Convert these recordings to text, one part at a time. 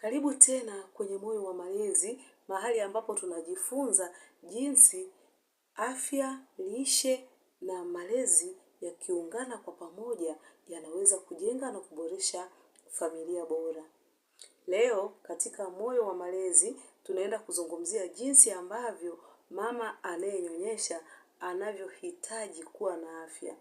Karibu tena kwenye Moyo wa Malezi, mahali ambapo tunajifunza jinsi afya, lishe na malezi yakiungana kwa pamoja yanaweza kujenga na kuboresha familia bora. Leo katika Moyo wa Malezi tunaenda kuzungumzia jinsi ambavyo mama anayenyonyesha anavyohitaji kuwa na afya.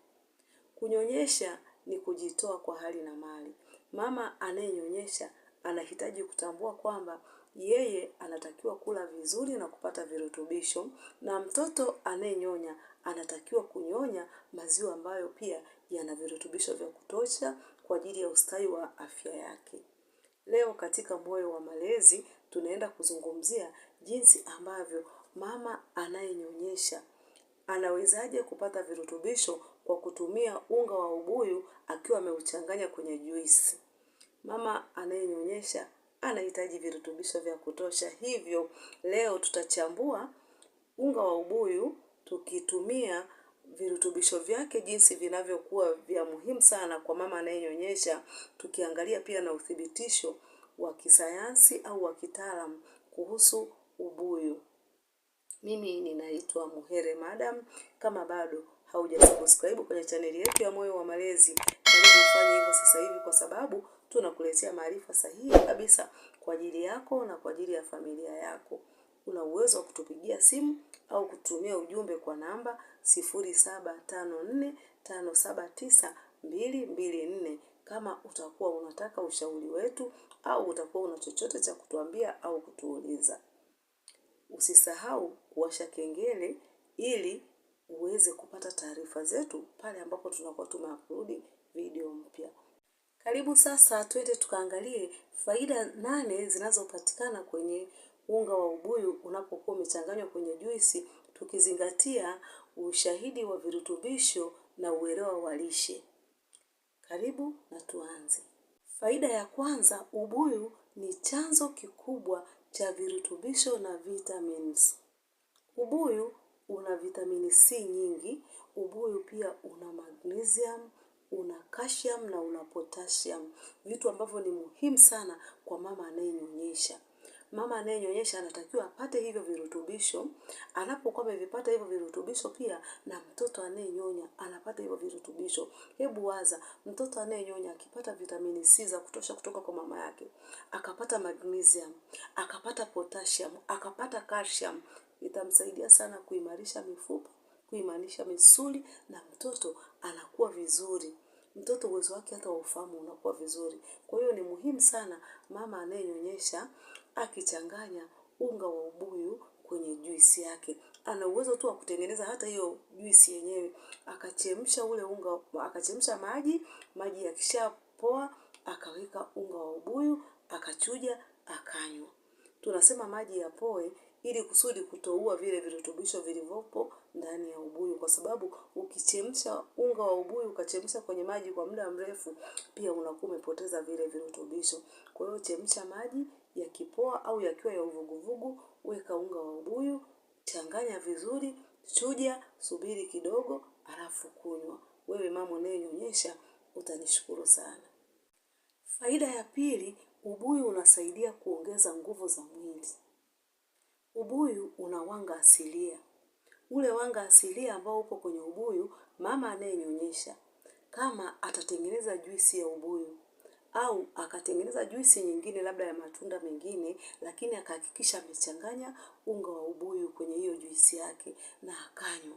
Kunyonyesha ni kujitoa kwa hali na mali. Mama anayenyonyesha anahitaji kutambua kwamba yeye anatakiwa kula vizuri na kupata virutubisho, na mtoto anayenyonya anatakiwa kunyonya maziwa ambayo pia yana virutubisho vya kutosha kwa ajili ya ustawi wa afya yake. Leo katika Moyo wa Malezi tunaenda kuzungumzia jinsi ambavyo mama anayenyonyesha anawezaje kupata virutubisho kwa kutumia unga wa ubuyu akiwa ameuchanganya kwenye juisi. Mama anayenyonyesha anahitaji virutubisho vya kutosha. Hivyo leo tutachambua unga wa ubuyu tukitumia virutubisho vyake jinsi vinavyokuwa vya muhimu sana kwa mama anayenyonyesha, tukiangalia pia na uthibitisho wa kisayansi au wa kitaalamu kuhusu ubuyu. Mimi ninaitwa Muhere Madam. Kama bado haujasubscribe kwenye chaneli yetu ya Moyo wa Malezi, karibu ufanye hivyo sasa hivi, kwa sababu tunakuletea maarifa sahihi kabisa kwa ajili yako na kwa ajili ya familia yako. Una uwezo wa kutupigia simu au kutumia ujumbe kwa namba 0754579224 kama utakuwa unataka ushauri wetu au utakuwa una chochote cha kutuambia au kutuuliza. Usisahau kuwasha kengele ili uweze kupata taarifa zetu pale ambapo tunakuwa tumeupload video mpya. Karibu sasa twende tukaangalie faida 8 zinazopatikana kwenye unga wa ubuyu unapokuwa umechanganywa kwenye juisi, tukizingatia ushahidi wa virutubisho na uelewa wa lishe. Karibu na tuanze. Faida ya kwanza, ubuyu ni chanzo kikubwa cha virutubisho na vitamins. Ubuyu una vitamini C nyingi. Ubuyu pia una magnesium, una calcium na una potassium, vitu ambavyo ni muhimu sana kwa mama anayenyonyesha. Mama anayenyonyesha anatakiwa apate hivyo virutubisho. Anapokuwa amevipata hivyo virutubisho, pia na mtoto anayenyonya anapata hivyo virutubisho. Hebu waza, mtoto anayenyonya akipata vitamini C za kutosha kutoka kwa mama yake, akapata magnesium, akapata potassium, akapata calcium, itamsaidia sana kuimarisha mifupa, kuimarisha misuli, na mtoto anakuwa vizuri. Mtoto uwezo wake hata wa ufahamu unakuwa vizuri. Kwa hiyo ni muhimu sana mama anayenyonyesha akichanganya unga wa ubuyu kwenye juisi yake. Ana uwezo tu wa kutengeneza hata hiyo juisi yenyewe. Akachemsha ule unga, akachemsha maji yakishapoa, akaweka unga wa ubuyu, akachuja, akanywa. Tunasema maji yapoe ili kusudi kutoua vile virutubisho vilivyopo ndani ya ubuyu, kwa sababu ukichemsha unga wa ubuyu ukachemsha kwenye maji kwa muda mrefu, pia unakuwa umepoteza vile virutubisho. Kwa hiyo chemsha maji yakipoa au yakiwa ya uvuguvugu, weka unga wa ubuyu, changanya vizuri, chuja, subiri kidogo, alafu kunywa. Wewe mama unayenyonyesha utanishukuru sana. Faida ya pili, ubuyu unasaidia kuongeza nguvu za mwili. Ubuyu una wanga asilia. Ule wanga asilia ambao uko kwenye ubuyu, mama anayenyonyesha kama atatengeneza juisi ya ubuyu au akatengeneza juisi nyingine labda ya matunda mengine, lakini akahakikisha amechanganya unga wa ubuyu kwenye hiyo juisi yake na akanywa,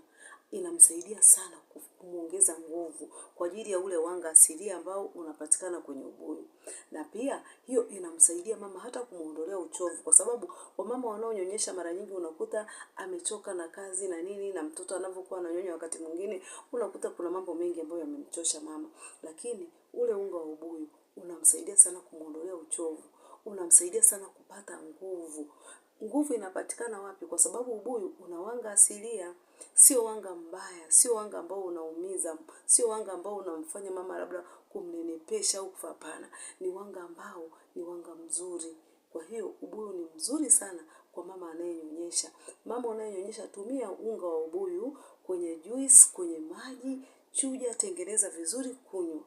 inamsaidia sana kumuongeza nguvu kwa ajili ya ule wanga asilia ambao unapatikana kwenye ubuyu. Na pia hiyo inamsaidia mama hata kumuondolea uchovu, kwa sababu wamama wanaonyonyesha mara nyingi unakuta amechoka na kazi na nini, na mtoto anavyokuwa ananyonya wakati mwingine unakuta kuna mambo mengi ambayo yamemchosha mama. Lakini ule unga wa ubuyu unamsaidia sana kumuondolea uchovu, unamsaidia sana kupata nguvu. Nguvu inapatikana wapi? Kwa sababu ubuyu una wanga asilia. Sio wanga mbaya, sio wanga ambao unaumiza, sio wanga ambao unamfanya mama labda kumnenepesha au kufapana. Ni wanga ambao ni wanga mzuri. Kwa hiyo ubuyu ni mzuri sana kwa mama anayenyonyesha. Mama unayenyonyesha, tumia unga wa ubuyu kwenye juice, kwenye maji, chuja, tengeneza vizuri, kunywa.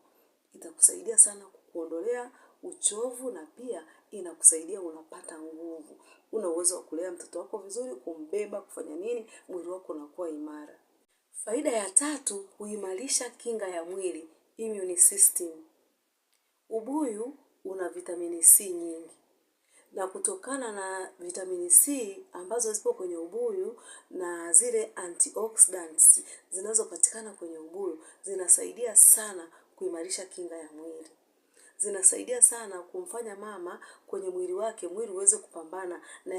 Itakusaidia sana kukuondolea uchovu na pia inakusaidia unapata nguvu. Una uwezo wa kulea mtoto wako vizuri, kumbeba, kufanya nini, mwili wako unakuwa imara. Faida ya tatu, huimarisha kinga ya mwili, immune system. Ubuyu una vitamini C nyingi. Na kutokana na vitamini C ambazo zipo kwenye ubuyu na zile antioxidants zinazopatikana kwenye ubuyu, zinasaidia sana kuimarisha kinga ya mwili. Zinasaidia sana kumfanya mama kwenye mwili wake, mwili uweze kupambana na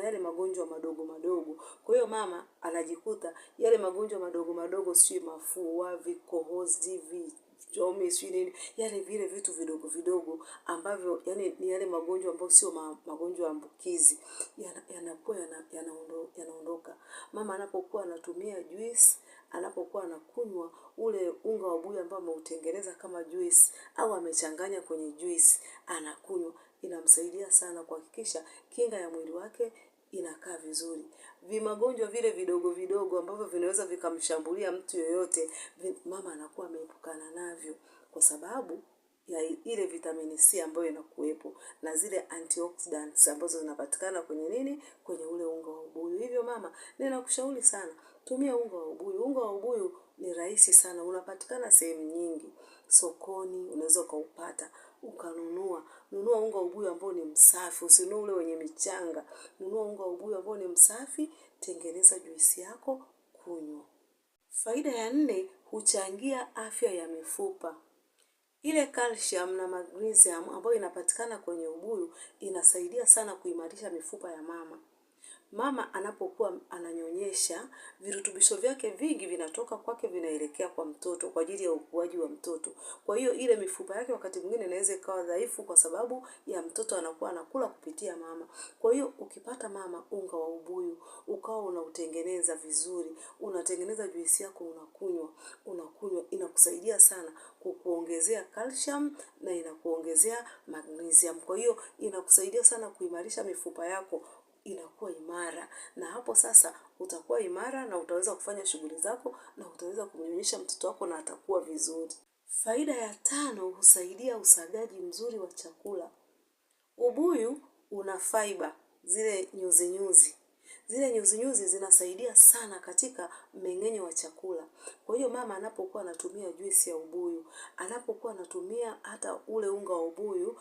yale magonjwa madogo madogo. Kwa hiyo mama anajikuta yale magonjwa madogo madogo, si mafua, vikohozi, vichomi, si nini, yale vile vitu vidogo vidogo ambavyo yani ni yale magonjwa ambayo sio magonjwa ambukizi, yanakuwa yanaondoka. Mama anapokuwa anatumia juice, anapokuwa anakunywa ule unga wa ubuyu ambao ameutengeneza kama juice au amechanganya kwenye juice, anakunywa, inamsaidia sana kuhakikisha kinga ya mwili wake inakaa vizuri. Vimagonjwa vile vidogo vidogo ambavyo vinaweza vikamshambulia mtu yoyote, mama anakuwa ameepukana navyo kwa sababu ya ile vitamini C ambayo inakuwepo na zile antioxidants ambazo zinapatikana kwenye nini, kwenye ule unga wa ubuyu. Hivyo mama, ninakushauri sana, tumia unga wa ubuyu. Unga wa ubuyu ni rahisi sana, unapatikana sehemu nyingi. Sokoni unaweza ukaupata, ukanunua. Nunua unga wa ubuyu ambao ni msafi, usinunue ule wenye michanga. Nunua unga wa ubuyu ambao ni msafi, tengeneza juisi yako, kunywa. Faida ya 4, huchangia afya ya mifupa. Ile calcium na magnesium ambayo inapatikana kwenye ubuyu inasaidia sana kuimarisha mifupa ya mama. Mama anapokuwa ananyonyesha, virutubisho vyake vingi vinatoka kwake vinaelekea kwa mtoto kwa ajili ya ukuaji wa mtoto. Kwa hiyo ile mifupa yake wakati mwingine inaweza ikawa dhaifu kwa sababu ya mtoto anakuwa anakula kupitia mama. Kwa hiyo ukipata mama unga wa ubuyu, ukawa unautengeneza vizuri, unatengeneza juisi yako unakunywa, inakusaidia sana kukuongezea calcium na inakuongezea magnesium. Kwa hiyo inakusaidia sana kuimarisha mifupa yako, inakuwa imara. Na hapo sasa utakuwa imara na utaweza kufanya shughuli zako na utaweza kumnyonyesha mtoto wako na atakuwa vizuri. Faida ya 5, husaidia usagaji mzuri wa chakula. Ubuyu una fiber, zile nyuzi nyuzi. Zile nyuzi nyuzi zinasaidia sana katika mmeng'enyo wa chakula. Kwa hiyo mama anapokuwa anatumia juisi ya ubuyu, anapokuwa anatumia hata ule unga wa ubuyu,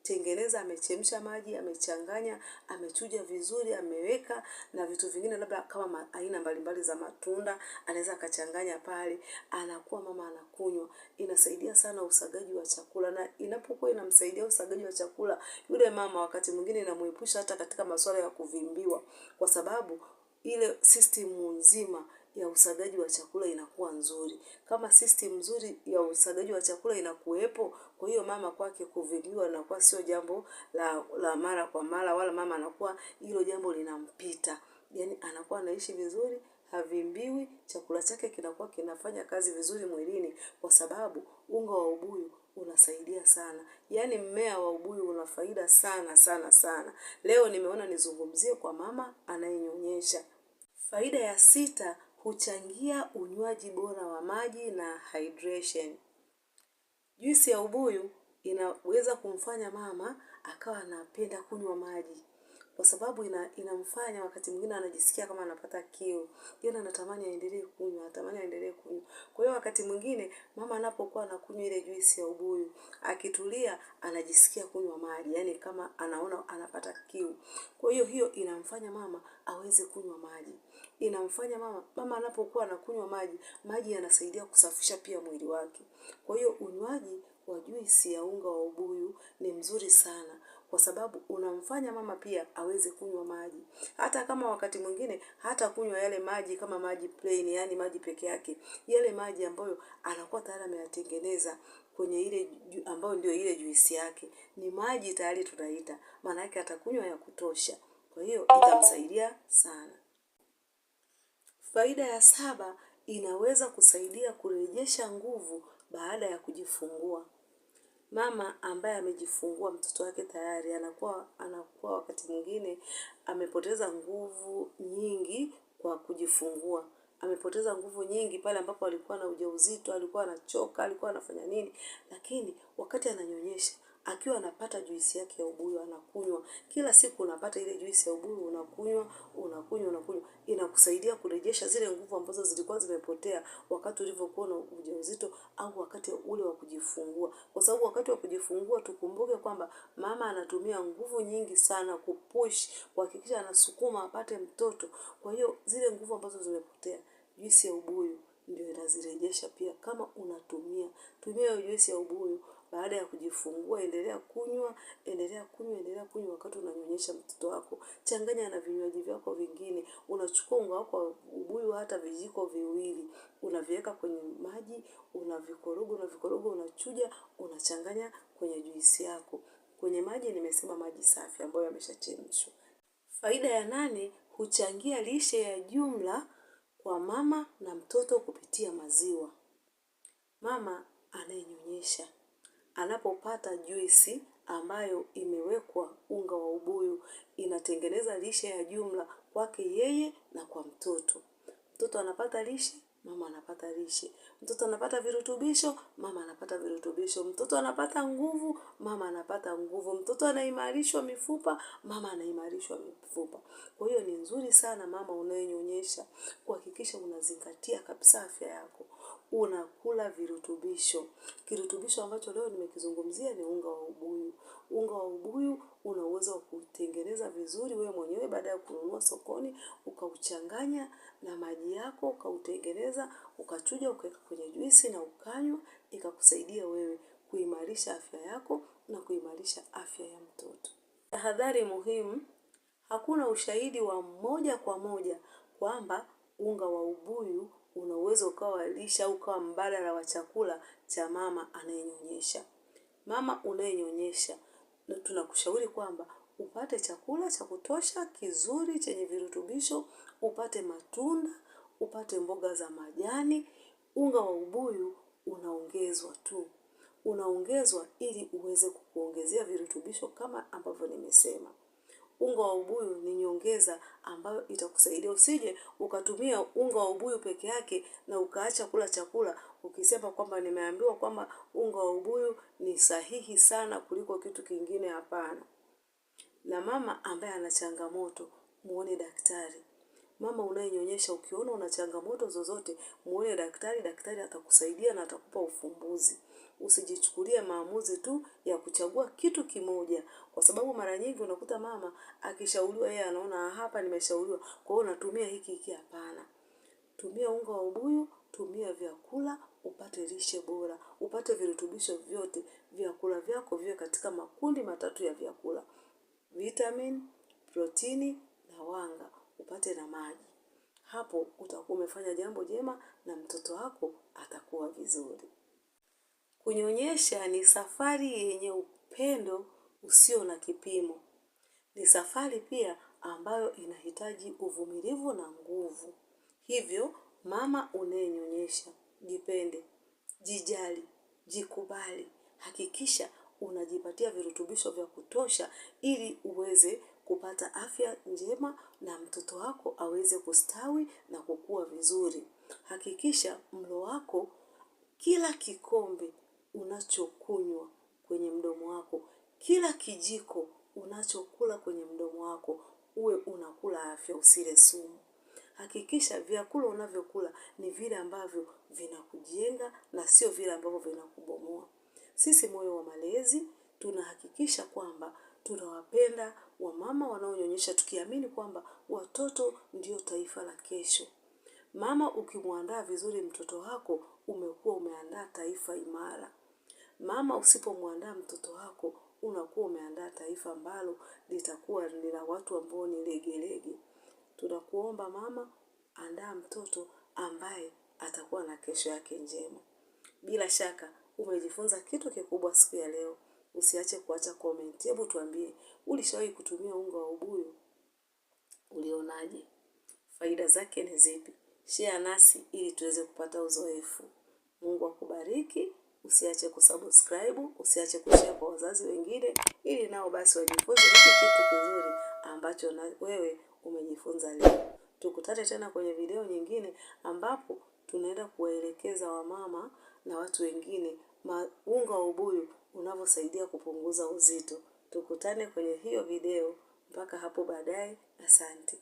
tengeneza, amechemsha maji, amechanganya, amechuja vizuri, ameweka na vitu vingine labda kama aina mbalimbali za matunda, anaweza akachanganya pale, anakuwa mama anakunywa. Inasaidia sana usagaji wa chakula, na inapokuwa inamsaidia usagaji wa chakula, yule mama wakati mwingine inamuepusha hata katika masuala ya kuvimbiwa, kwa sababu ile system nzima ya usagaji wa chakula inakuwa nzuri. Kama system nzuri ya usagaji wa chakula inakuwepo, kwa hiyo mama kwake kuvimbiwa inakuwa sio jambo la mara kwa mara, wala mama anakuwa hilo jambo linampita. Yaani anakuwa anaishi vizuri, havimbiwi, chakula chake kinakuwa kinafanya kazi vizuri mwilini kwa sababu unga wa ubuyu unasaidia sana. Yaani mmea wa ubuyu una faida sana sana sana. Leo nimeona nizungumzie kwa mama anayenyonyesha. Faida ya 6, huchangia unywaji bora wa maji na hydration. Juisi ya ubuyu inaweza kumfanya mama akawa anapenda kunywa maji. Kwa sababu inamfanya wakati mwingine anajisikia kama anapata kiu. Yeye anatamani aendelee kunywa. Kwa hiyo wakati mwingine mama anapokuwa anakunywa ile juisi ya ubuyu, akitulia anajisikia kunywa maji, yani kama anaona anapata kiu. Kwa hiyo inamfanya mama aweze kunywa maji. Inamfanya mama anapokuwa anakunywa maji yanasaidia kusafisha pia mwili wake. Kwa hiyo unywaji wa juisi ya unga wa ubuyu ni mzuri sana kwa sababu unamfanya mama pia aweze kunywa maji. Hata kama wakati mwingine hata kunywa yale maji kama maji plain, yani maji peke yake, yale maji ambayo anakuwa tayari ameyatengeneza kwenye ile ambayo ndio ile juisi yake, ni maji tayari tunaita, maana yake atakunywa ya kutosha. Kwa hiyo itamsaidia sana. Faida ya 7, inaweza kusaidia kurejesha nguvu baada ya kujifungua. Mama ambaye amejifungua mtoto wake tayari anakuwa wakati mwingine amepoteza nguvu nyingi kwa kujifungua. Amepoteza nguvu nyingi pale ambapo alikuwa na ujauzito, alikuwa anachoka, alikuwa anafanya nini, lakini wakati ananyonyesha akiwa anapata juisi yake ya ubuyu anakunywa. Kila siku unapata ile juisi ya ubuyu unakunywa. Inakusaidia kurejesha zile nguvu ambazo zilikuwa zimepotea wakati ulivyokuwa na ujauzito au wakati ule wa kujifungua. Kwa sababu wakati wa kujifungua tukumbuke kwamba mama anatumia nguvu nyingi sana kupush, kuhakikisha anasukuma apate mtoto. Kwa hiyo zile nguvu ambazo zimepotea, juisi ya ubuyu ndio inazirejesha pia. Kama tumia hiyo juisi ya ubuyu baada ya kujifungua, endelea kunywa wakati unanyonyesha mtoto wako. Changanya na vinywaji vyako vingine. Unachukua unga wako wa ubuyu hata vijiko 2, unaviweka kwenye maji, unavikoroga, unachuja, unachanganya kwenye juisi yako. Kwenye maji nimesema maji safi ambayo yameshachemshwa. Faida ya 8, huchangia lishe ya jumla kwa mama na mtoto kupitia maziwa. Mama anayenyonyesha anapopata juisi ambayo imewekwa unga wa ubuyu, inatengeneza lishe ya jumla kwake yeye na kwa mtoto. Mtoto anapata lishe, mama anapata lishe. Mtoto anapata virutubisho, mama anapata virutubisho. Mtoto anapata nguvu, mama anapata nguvu. Mtoto anaimarishwa mifupa, mama anaimarishwa mifupa. Kwa hiyo ni nzuri sana mama unayenyonyesha kuhakikisha unazingatia kabisa afya yako. Unakula virutubisho. Kirutubisho ambacho leo nimekizungumzia ni unga wa ubuyu. Unga wa ubuyu una uwezo wa kutengeneza vizuri wewe mwenyewe baada ya kununua sokoni, ukauchanganya na maji yako, ukautengeneza, ukachuja, ukaweka kwenye juisi na ukanywa, ikakusaidia wewe kuimarisha afya yako na kuimarisha afya ya mtoto. Tahadhari muhimu, hakuna ushahidi wa moja kwa moja kwamba unga wa ubuyu una uwezo ukawa lishe au ukawa mbadala wa chakula cha mama anayenyonyesha. Mama unayenyonyesha, tunakushauri kwamba upate chakula cha kutosha, kizuri, chenye virutubisho, upate matunda, upate mboga za majani. Unga wa ubuyu unaongezwa tu. Unaongezwa ili uweze kukuongezea virutubisho kama ambavyo nimesema. Unga wa ubuyu ni nyongeza ambayo itakusaidia. Usije ukatumia unga wa ubuyu peke yake na ukaacha kula chakula ukisema kwamba nimeambiwa kwamba unga wa ubuyu ni sahihi sana kuliko kitu kingine. Hapana. Na mama ambaye ana changamoto, muone daktari. Mama unayenyonyesha ukiona una changamoto zozote, muone daktari. Daktari atakusaidia na atakupa ufumbuzi. Usijichukulie maamuzi tu ya kuchagua kitu kimoja, kwa sababu mara nyingi unakuta mama akishauriwa yeye anaona hapa nimeshauriwa, kwa hiyo natumia hiki. Hapana. Tumia unga wa ubuyu, tumia vyakula, upate lishe bora, upate virutubisho vyote. Vyakula vyako viwe katika makundi 3 ya vyakula: vitamin, protini na wanga, upate na maji. Hapo utakuwa umefanya jambo jema na mtoto wako atakuwa vizuri. Kunyonyesha ni safari yenye upendo usio na kipimo. Ni safari pia ambayo inahitaji uvumilivu na nguvu. Hivyo, mama unayenyonyesha, jipende, jijali, jikubali. Hakikisha unajipatia virutubisho vya kutosha ili uweze kupata afya njema na mtoto wako aweze kustawi na kukua vizuri. Hakikisha mlo wako, kila kikombe unachokunywa kwenye mdomo wako, kila kijiko unachokula kwenye mdomo wako, uwe unakula afya, usile sumu. Hakikisha vyakula unavyokula ni vile ambavyo vinakujenga na sio vile ambavyo vinakubomoa. Sisi Moyo wa Malezi tunahakikisha kwamba tunawapenda wamama wanaonyonyesha, tukiamini kwamba watoto ndio taifa la kesho. Mama ukimwandaa vizuri mtoto wako, umekuwa umeandaa taifa imara. Mama usipomwandaa mtoto wako, unakuwa umeandaa taifa ambalo litakuwa ni la watu ambao ni legelege. Tunakuomba mama, andaa mtoto ambaye atakuwa na kesho yake njema. Bila shaka umejifunza kitu kikubwa siku ya leo. Usiache kuacha comment. Hebu tuambie, ulishawahi kutumia unga wa ubuyu? Ulionaje? Faida zake ni zipi? Share nasi ili tuweze kupata uzoefu. Mungu akubariki. Usiache kusubscribe, usiache kushare kwa wazazi wengine ili nao basi wajifunze hiki kitu kizuri ambacho na wewe umejifunza leo. Tukutane tena kwenye video nyingine ambapo tunaenda kuwaelekeza wamama na watu wengine unga wa ubuyu unavyosaidia kupunguza uzito. Tukutane kwenye hiyo video. Mpaka hapo baadaye, asante.